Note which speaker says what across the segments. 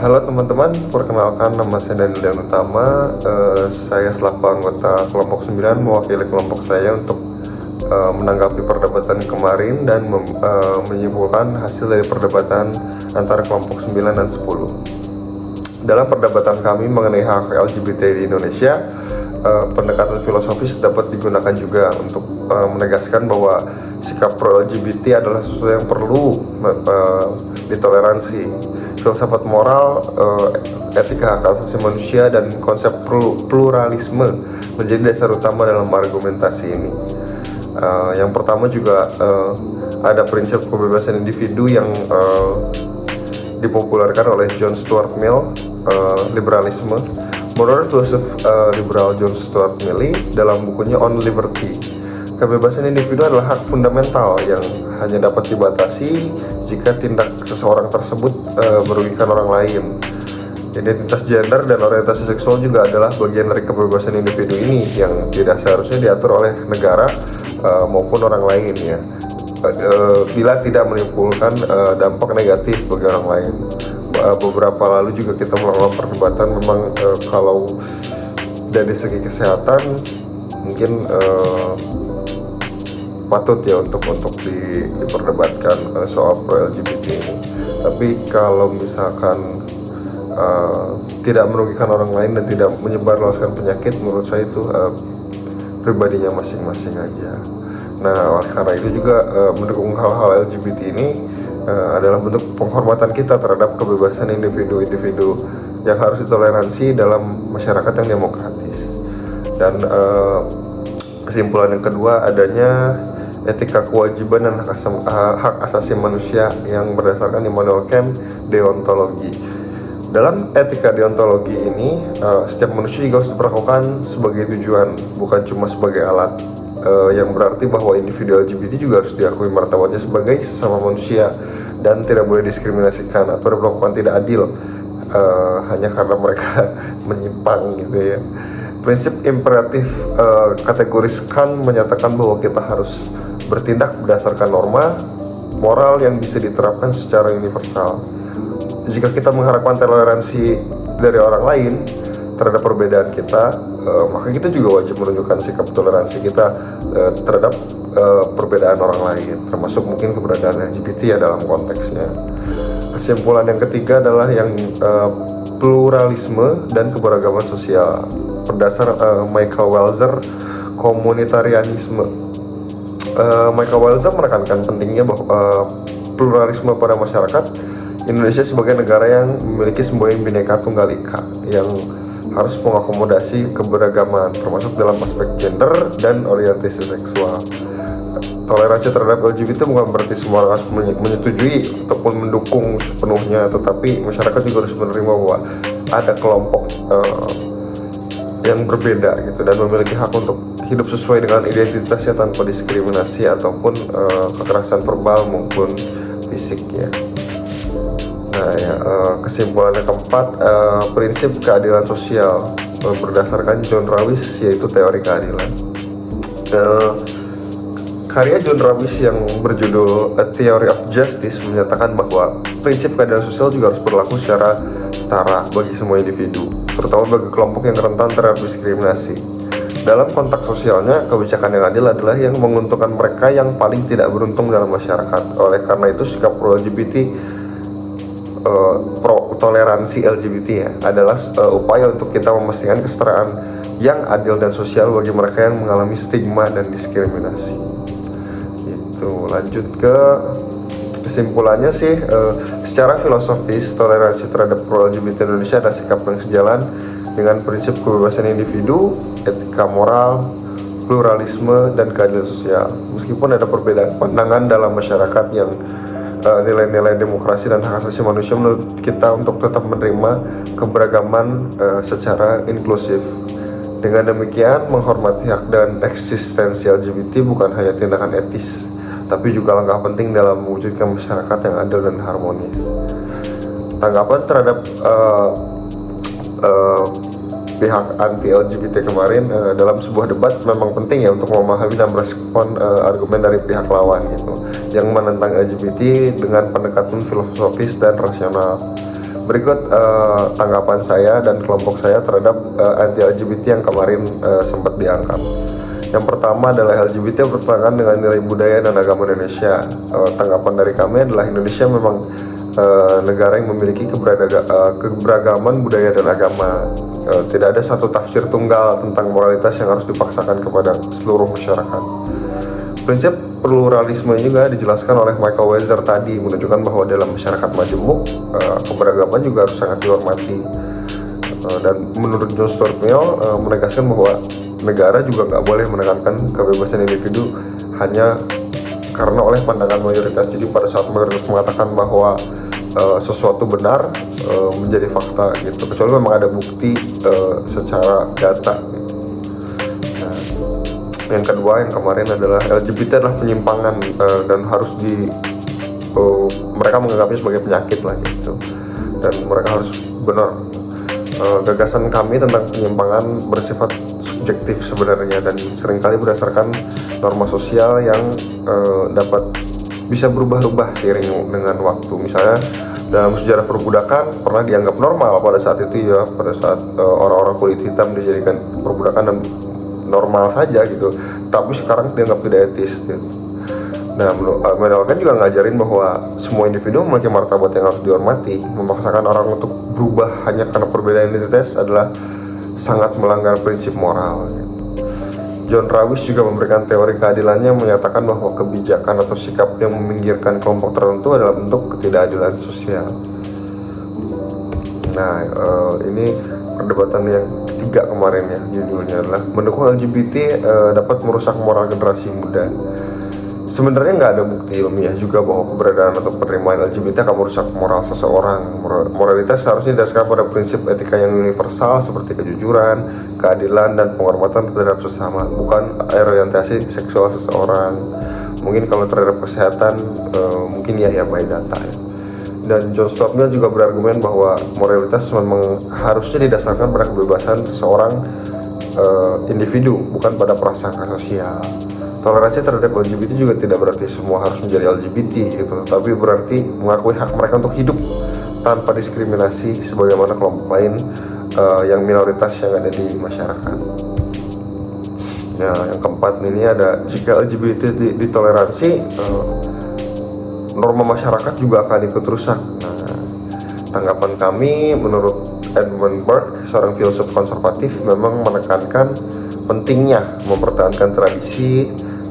Speaker 1: Halo teman-teman, perkenalkan nama saya Daniel Dan Utama. Saya selaku anggota kelompok 9 mewakili kelompok saya untuk menanggapi perdebatan kemarin dan menyimpulkan hasil dari perdebatan antara kelompok 9 dan 10. Dalam perdebatan kami mengenai hak LGBT di Indonesia, pendekatan filosofis dapat digunakan juga untuk menegaskan bahwa sikap pro-LGBT adalah sesuatu yang perlu ditoleransi. Filsafat moral, etika hak asasi manusia, dan konsep pluralisme menjadi dasar utama dalam argumentasi ini. Yang pertama juga ada prinsip kebebasan individu yang dipopulerkan oleh John Stuart Mill, liberalisme. Menurut filsuf liberal John Stuart Mill dalam bukunya On Liberty, kebebasan individu adalah hak fundamental yang hanya dapat dibatasi jika tindak seseorang tersebut merugikan orang lain. Identitas gender dan orientasi seksual juga adalah bagian dari kebebasan individu ini yang tidak seharusnya diatur oleh negara maupun orang lain, ya, bila tidak menimbulkan dampak negatif bagi orang lain. Beberapa lalu juga kita melakukan perdebatan memang kalau dari segi kesehatan mungkin patut ya untuk diperdebatkan soal pro-LGBT ini. Tapi kalau misalkan tidak merugikan orang lain dan tidak menyebarluaskan penyakit, menurut saya itu pribadinya masing-masing aja. Nah, oleh karena itu juga mendukung hal-hal LGBT ini adalah bentuk penghormatan kita terhadap kebebasan individu-individu yang harus ditoleransi dalam masyarakat yang demokratis. Dan kesimpulan yang kedua, adanya etika kewajiban dan hak asasi manusia yang berdasarkan Immanuel Kant deontologi. Dalam etika deontologi ini, setiap manusia juga harus diperlakukan sebagai tujuan, bukan cuma sebagai alat. Yang berarti bahwa individu LGBT juga harus diakui martabatnya sebagai sesama manusia dan tidak boleh diskriminasikan atau diperlakukan tidak adil hanya karena mereka menyimpang gitu ya. Prinsip imperatif kategoris Kant menyatakan bahwa kita harus bertindak berdasarkan norma moral yang bisa diterapkan secara universal. Jika kita mengharapkan toleransi dari orang lain terhadap perbedaan kita, maka kita juga wajib menunjukkan sikap toleransi kita terhadap perbedaan orang lain, termasuk mungkin keberadaan LGBT ya dalam konteksnya. Kesimpulan yang ketiga adalah yang pluralisme dan keberagaman sosial. Berdasar Michael Walzer, komunitarianisme. Michael Walzer menekankan pentingnya bahwa pluralisme pada masyarakat Indonesia sebagai negara yang memiliki semboyan Bhinneka Tunggal Ika yang harus mengakomodasi keberagaman termasuk dalam aspek gender dan orientasi seksual. Toleransi terhadap LGBT bukan berarti semua orang harus menyetujui ataupun mendukung sepenuhnya, tetapi masyarakat juga harus menerima bahwa ada kelompok yang berbeda gitu dan memiliki hak untuk hidup sesuai dengan identitasnya tanpa diskriminasi ataupun kekerasan verbal maupun fisik ya. Nah ya, kesimpulan yang keempat, prinsip keadilan sosial berdasarkan John Rawls, yaitu teori keadilan. Karya John Rawls yang berjudul A Theory of Justice menyatakan bahwa prinsip keadilan sosial juga harus berlaku secara setara bagi semua individu, terutama bagi kelompok yang rentan terhadap diskriminasi. Dalam konteks sosialnya, kebijakan yang adil adalah yang menguntungkan mereka yang paling tidak beruntung dalam masyarakat. Oleh karena itu, sikap pro-LGBT, pro-toleransi LGBT ya, adalah upaya untuk kita memastikan kesetaraan yang adil dan sosial bagi mereka yang mengalami stigma dan diskriminasi. Gitu. Lanjut ke kesimpulannya sih, secara filosofis toleransi terhadap pro-LGBT Indonesia adalah sikap yang sejalan dengan prinsip kebebasan individu, etika moral, pluralisme, dan keadilan sosial. Meskipun ada perbedaan pandangan dalam masyarakat yang nilai-nilai demokrasi dan hak asasi manusia, menurut kita untuk tetap menerima keberagaman secara inklusif. Dengan demikian, menghormati hak dan eksistensi LGBT bukan hanya tindakan etis, tapi juga langkah penting dalam mewujudkan masyarakat yang adil dan harmonis. Tanggapan terhadap pihak anti-LGBT kemarin dalam sebuah debat memang penting ya untuk memahami dan merespon argumen dari pihak lawan gitu yang menentang LGBT dengan pendekatan filosofis dan rasional. Berikut tanggapan saya dan kelompok saya terhadap anti LGBT yang kemarin sempat diangkat. Yang pertama adalah LGBT bertentangan dengan nilai budaya dan agama Indonesia. Tanggapan dari kami adalah Indonesia memang negara yang memiliki keberagaman budaya dan agama. Tidak ada satu tafsir tunggal tentang moralitas yang harus dipaksakan kepada seluruh masyarakat. Prinsip pluralisme juga dijelaskan oleh Michael Weiser tadi, menunjukkan bahwa dalam masyarakat majemuk keberagaman juga harus sangat dihormati. Dan menurut John Stuart Mill menegaskan bahwa negara juga nggak boleh menekankan kebebasan individu hanya karena oleh pandangan mayoritas. Jadi pada saat mayoritas mengatakan bahwa sesuatu benar menjadi fakta gitu, kecuali memang ada bukti secara data gitu. Yang kedua yang kemarin adalah LGBT adalah penyimpangan dan harus mereka menganggapnya sebagai penyakit lah gitu, dan mereka harus benar. Gagasan kami tentang penyimpangan bersifat subjektif sebenarnya dan seringkali berdasarkan norma sosial yang dapat bisa berubah-ubah seiring dengan waktu. Misalnya dalam sejarah perbudakan pernah dianggap normal pada saat itu ya, pada saat orang-orang kulit hitam dijadikan perbudakan dan normal saja gitu, tapi sekarang dianggap tidak etis gitu. Nah, menolakkan juga ngajarin bahwa semua individu memiliki martabat yang harus dihormati. Memaksakan orang untuk berubah hanya karena perbedaan identitas adalah sangat melanggar prinsip moral gitu. John Rawls juga memberikan teori keadilannya, menyatakan bahwa kebijakan atau sikap yang meminggirkan kelompok tertentu adalah bentuk ketidakadilan sosial. Nah, ini perdebatan yang ketiga kemarin ya, judulnya adalah mendukung LGBT dapat merusak moral generasi muda. Sebenarnya nggak ada bukti ilmiah juga bahwa keberadaan atau penerimaan LGBT akan merusak moral seseorang. Moralitas seharusnya didasarkan pada prinsip etika yang universal seperti kejujuran, keadilan, dan penghormatan terhadap sesama, bukan orientasi seksual seseorang. Mungkin kalau terhadap kesehatan, mungkin ya by data ya. Dan John Stuart Mill juga berargumen bahwa moralitas memang harusnya didasarkan pada kebebasan seseorang individu, bukan pada prasangka sosial. Toleransi terhadap LGBT juga tidak berarti semua harus menjadi LGBT gitu, tapi berarti mengakui hak mereka untuk hidup tanpa diskriminasi sebagaimana kelompok lain yang minoritas yang ada di masyarakat. Nah, yang keempat ini ada, jika LGBT ditoleransi, norma masyarakat juga akan ikut rusak. Nah, tanggapan kami menurut Edmund Burke, seorang filsuf konservatif, memang menekankan pentingnya mempertahankan tradisi,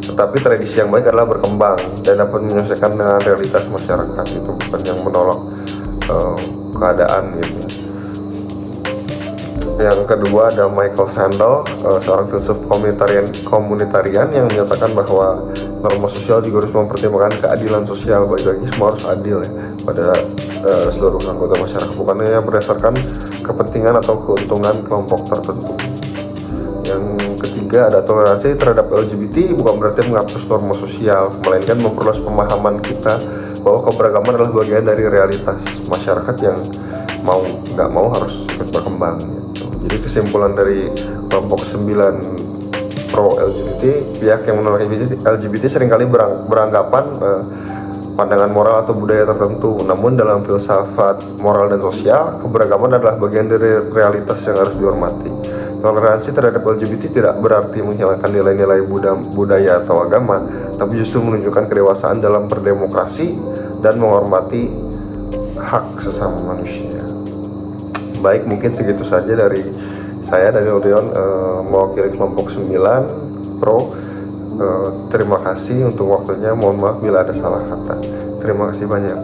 Speaker 1: tetapi tradisi yang baik adalah berkembang dan dapat menyesuaikan dengan realitas masyarakat, itu bukan yang menolak keadaan gitu. Yang kedua ada Michael Sandel, seorang filsuf komunitarian yang menyatakan bahwa norma sosial juga harus mempertimbangkan keadilan sosial. Bagi semua harus adil ya pada seluruh anggota masyarakat, bukan hanya berdasarkan kepentingan atau keuntungan kelompok tertentu. Yang ketiga ada toleransi terhadap LGBT bukan berarti menghapus norma sosial, melainkan memperluas pemahaman kita bahwa keberagaman adalah bagian dari realitas masyarakat yang mau nggak mau harus ikut berkembang gitu. Jadi kesimpulan dari kelompok 9 pro LGBT, pihak yang menolak LGBT seringkali beranggapan pandangan moral atau budaya tertentu. Namun dalam filsafat moral dan sosial, keberagaman adalah bagian dari realitas yang harus dihormati. Toleransi terhadap LGBT tidak berarti menghilangkan nilai-nilai budaya atau agama, tapi justru menunjukkan kedewasaan dalam berdemokrasi dan menghormati hak sesama manusia. Baik, mungkin segitu saja dari saya, dari Odeon, mewakili kelompok 9 Pro. Terima kasih untuk waktunya, mohon maaf bila ada salah kata. Terima kasih banyak.